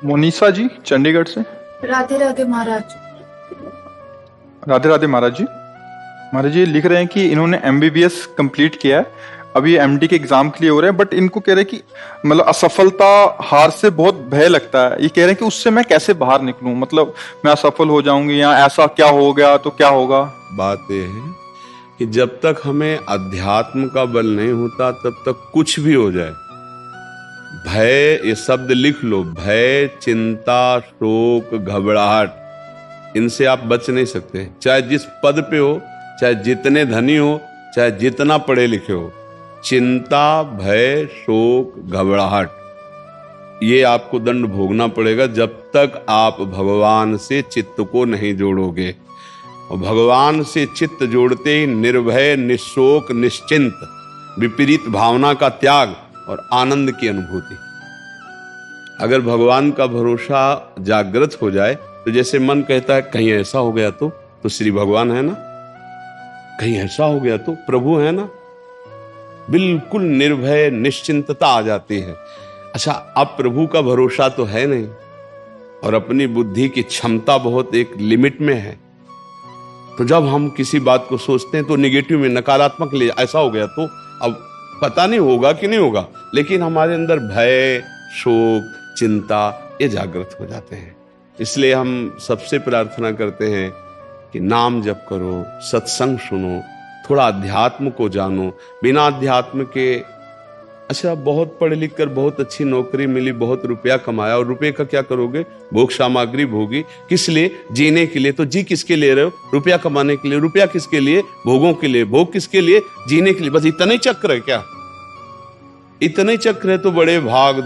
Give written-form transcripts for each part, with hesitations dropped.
मोनिसा जी चंडीगढ़ से। राधे राधे महाराज। राधे राधे महाराज जी। महाराज जी लिख रहे हैं कि इन्होंने एमबीबीएस कंप्लीट किया है, अभी एमडी के एग्जाम के लिए हो रहे हैं, बट इनको कह रहे हैं कि मतलब असफलता, हार से बहुत भय लगता है। ये कह रहे हैं कि उससे मैं कैसे बाहर निकलूं, मतलब मैं असफल हो जाऊंगी या ऐसा क्या हो गया तो क्या होगा। बात यह है कि जब तक हमें अध्यात्म का बल नहीं होता तब तक कुछ भी हो जाए, भय, ये शब्द लिख लो, भय, चिंता, शोक, घबराहट, इनसे आप बच नहीं सकते। चाहे जिस पद पे हो, चाहे जितने धनी हो, चाहे जितना पढ़े लिखे हो, चिंता, भय, शोक, घबराहट, ये आपको दंड भोगना पड़ेगा जब तक आप भगवान से चित्त को नहीं जोड़ोगे। और भगवान से चित्त जोड़ते ही निर्भय, निशोक, निश्चिंत, विपरीत भावना का त्याग और आनंद की अनुभूति। अगर भगवान का भरोसा जागृत हो जाए तो जैसे मन कहता है कहीं ऐसा हो गया तो श्री भगवान है ना, कहीं ऐसा हो गया तो प्रभु है ना, बिल्कुल निर्भय निश्चिंतता आ जाती है। अच्छा, अब प्रभु का भरोसा तो है नहीं और अपनी बुद्धि की क्षमता बहुत एक लिमिट में है, तो जब हम किसी बात को सोचते हैं तो निगेटिव में, नकारात्मक ले, ऐसा हो गया तो अब पता नहीं होगा कि नहीं होगा, लेकिन हमारे अंदर भय, शोक, चिंता ये जागृत हो जाते हैं। इसलिए हम सबसे प्रार्थना करते हैं कि नाम जप करो, सत्संग सुनो, थोड़ा अध्यात्म को जानो। बिना अध्यात्म के, अच्छा बहुत पढ़ लिख कर बहुत अच्छी नौकरी मिली, बहुत रुपया कमाया, और रुपये का क्या करोगे? भोग सामग्री भोगी। किस लिए? जीने के लिए। तो जी किसके लिए रहे हो? रुपया कमाने के लिए। रुपया किसके लिए? भोगों के लिए। भोग किसके लिए? जीने के लिए। बस इतना ही चक्र है क्या? इतने ही चक्र है तो बड़े भाग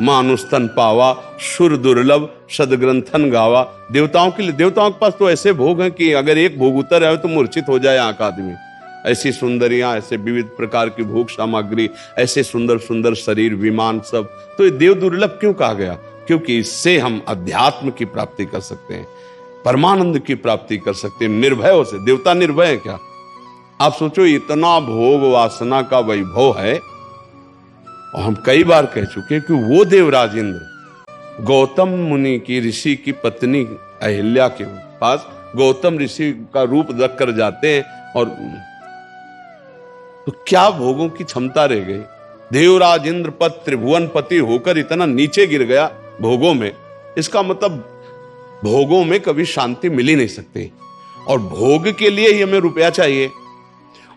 मानुष तन पावा, सुर दुर्लभ सदग्रंथन गावा। देवताओं के लिए, देवताओं के पास तो ऐसे भोग हैं कि अगर एक भोग उतर आए तो मूर्छित हो जाए आंख आदमी। ऐसी सुंदरियां, ऐसे विविध प्रकार की भोग सामग्री, ऐसे सुंदर सुंदर शरीर, विमान, सब। तो ये देव दुर्लभ क्यों कहा गया? क्योंकि इससे हम अध्यात्म की प्राप्ति कर सकते हैं, परमानंद की प्राप्ति कर सकते हैं निर्भय हो से। देवता निर्भय है क्या? आप सोचो, इतना भोग वासना का वैभव है, और हम कई बार कह चुके कि वो देवराज इंद्र गौतम मुनि की, ऋषि की पत्नी अहिल्या के पास गौतम ऋषि का रूप रख कर जाते हैं, और तो क्या भोगों की क्षमता रह गई? देवराज इंद्र पद त्रिभुवन पति होकर इतना नीचे गिर गया भोगों में। इसका मतलब भोगों में कभी शांति मिल ही नहीं सकती, और भोग के लिए ही हमें रुपया चाहिए,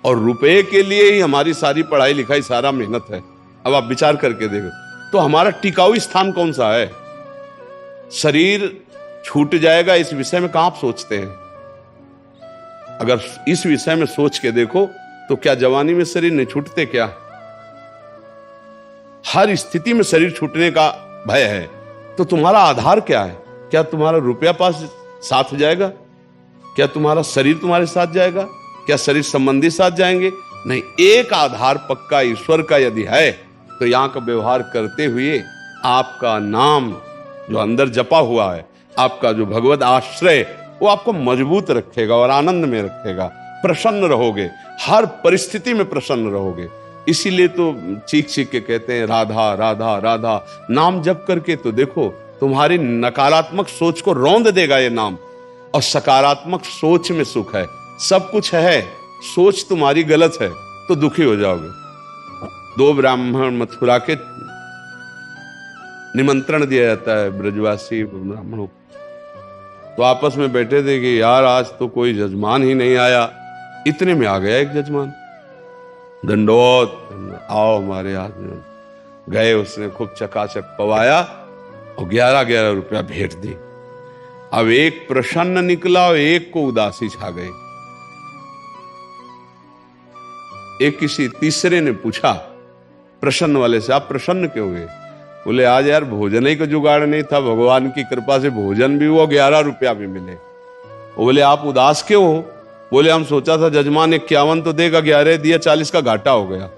और रुपये के लिए ही हमारी सारी पढ़ाई लिखाई, सारा मेहनत है। अब आप विचार करके देखो तो हमारा टिकाऊ स्थान कौन सा है? शरीर छूट जाएगा, इस विषय में कहां आप सोचते हैं? अगर इस विषय में सोच के देखो तो क्या जवानी में शरीर नहीं छूटते क्या? हर स्थिति में शरीर छूटने का भय है। तो तुम्हारा आधार क्या है? क्या तुम्हारा रुपया पास साथ जाएगा? क्या तुम्हारा शरीर तुम्हारे साथ जाएगा? क्या शरीर संबंधी साथ जाएंगे? नहीं। एक आधार पक्का ईश्वर का यदि है तो यहां का व्यवहार करते हुए आपका नाम जो अंदर जपा हुआ है, आपका जो भगवत आश्रय, वो आपको मजबूत रखेगा और आनंद में रखेगा। प्रसन्न रहोगे, हर परिस्थिति में प्रसन्न रहोगे। इसीलिए तो चीख चीख के कहते हैं राधा राधा राधा। नाम जप करके तो देखो, तुम्हारी नकारात्मक सोच को रौंद देगा ये नाम, और सकारात्मक सोच में सुख है। सब कुछ है, सोच तुम्हारी गलत है तो दुखी हो जाओगे। दो ब्राह्मण मथुरा के निमंत्रण दिया जाता है ब्रजवासी ब्राह्मणों को, तो आपस में बैठे थे कि यार आज तो कोई जजमान ही नहीं आया। इतने में आ गया एक जजमान, दंडोत, आओ हमारे हाथ में। गए, उसने खूब चकाचक पवाया और 11-11 रुपया भेंट दी। अब एक प्रसन्न निकला और एक को उदासी छा गई। एक किसी तीसरे ने पूछा प्रसन्न वाले से, आप प्रसन्न क्यों हुए? बोले आज यार भोजन ही का जुगाड़ नहीं था, भगवान की कृपा से भोजन भी हुआ, 11 रुपया भी मिले। बोले आप उदास क्यों हो? बोले हम सोचा था जजमान 51 तो देगा, 11 दिया, 40 का घाटा हो गया।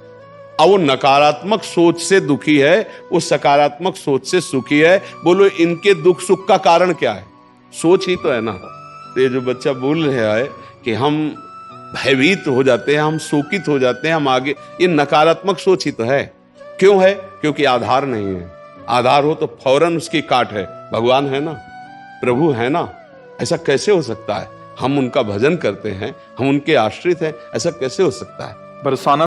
अब वो नकारात्मक सोच से दुखी है, वो सकारात्मक सोच से सुखी है। बोलो इनके दुख सुख का कारण क्या है? सोच ही तो है ना। तो ये जो बच्चा बोल रहा है कि हम भयभीत हो जाते हैं, हम शोकित हो जाते हैं, हम आगे, ये नकारात्मक सोच ही तो है। क्यों है? क्योंकि आधार नहीं है। आधार हो तो फौरन उसकी काट है। भगवान है ना, प्रभु है ना, ऐसा कैसे हो सकता है? हम उनका भजन करते हैं, हम उनके आश्रित हैं, ऐसा कैसे हो सकता है? बरसाना